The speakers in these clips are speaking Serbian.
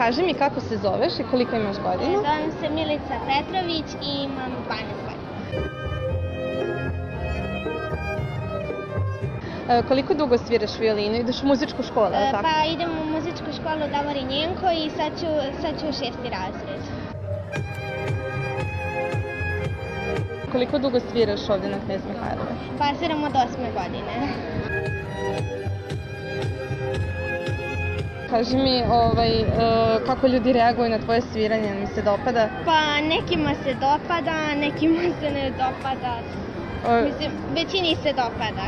Kaži mi kako se zoveš i koliko imaš godina? Zovem se Milica Petrović i imam 12 godina. Koliko dugo sviraš violinu? Ideš u muzičku školu, ali tako? Pa idem u muzičku školu Davorin Jenko i sad ću u 6. razred. Koliko dugo sviraš ovde na Knez Mihajlove? Pa sviram od 8. godine. Kaži mi kako ljudi reaguju na tvoje sviranje, mi se dopada? Pa nekima se dopada, nekima se ne dopada. Mislim, većini se dopada.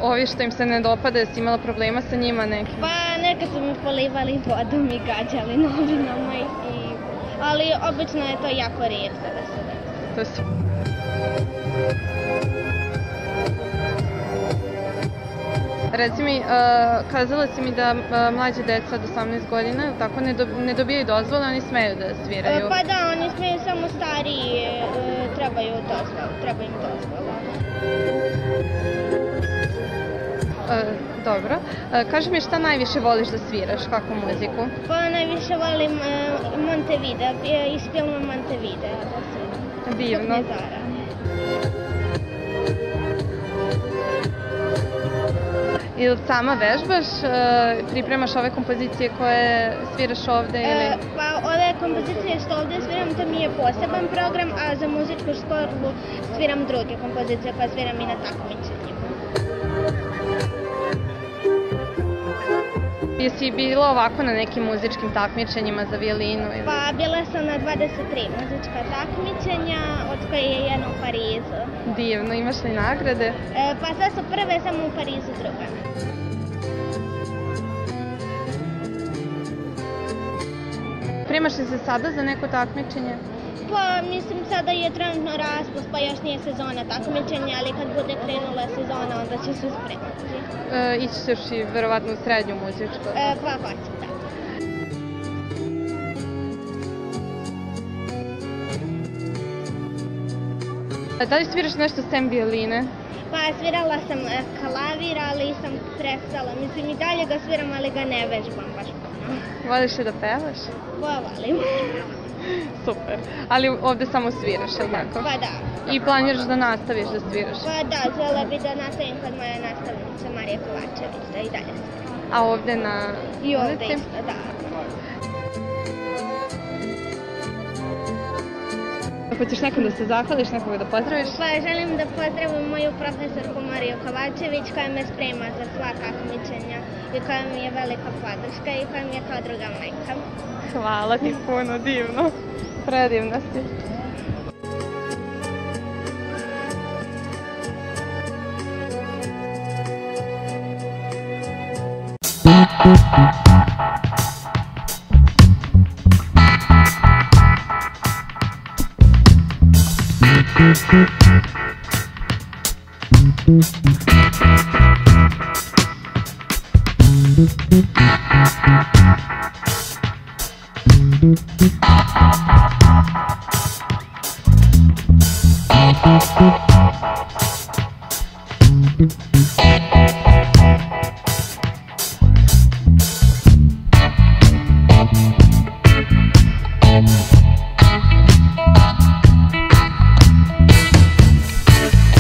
Ovi što im se ne dopada, jesi imala problema sa njima nekim? Pa nekad su mi polivali vodom i gađali novinama ali obično je to jako rijetko da se desi. To je sve. Reci mi, kazala si mi da mlađe deca od 18 godina, tako, ne dobijaju dozvole, oni smeju da sviraju? Pa da, oni smeju, samo stariji trebaju im dozvola. Dobro. Kaži mi šta najviše voliš da sviraš, kakvu muziku? Pa najviše volim Montevideo, iz filma Montevideo da sviram. Divno. Ili sama vežbaš, pripremaš ove kompozicije koje sviraš ovde ili? Pa ove kompozicije što ovde sviram, to mi je poseban program, a za muzičku školu sviram druge kompozicije koje sviram i na takmičenjima. Jesi bila ovako na nekim muzičkim takmičenjima za violinu? Pa bila sam na 23 muzička takmičenja, od koje je jedno u Parizu. Divno, imaš li nagrade? Pa sad su prve, samo u Parizu druga. Primaš li se sada za neko takmičenje? Pa mislim sada je trenutno raspust, pa još nije sezona takmičenja, ali kad bude krenula sezona onda će se spremati. Ići ćeš i verovatno u srednju muzičku? Pa hoću, da. Da li sviraš nešto sem violine? Pa svirala sam klavir, ali sam prestala. Mislim i dalje ga sviram, ali ga ne vežbam baš puno. Voliš li da pevaš? Pa volim. Super. Ali ovde samo sviraš, je li tako? Pa da. I planiraš da nastaviš da sviraš? Pa da, žela bi da nastavim kod moje nastavnice Marije Kovačević, da i dalje sviram. A ovde na ulici? I ovde isto, da. Hoćeš nekom da se zahvališ, nekoga da pozdraviš? Pa želim da pozdravim moju profesorku Mariju Kovačević koja me sprema za sva takmičenja i koja mi je velika podrška i koja mi je kao druga majka. Hvala ti puno, divno. Predivna si.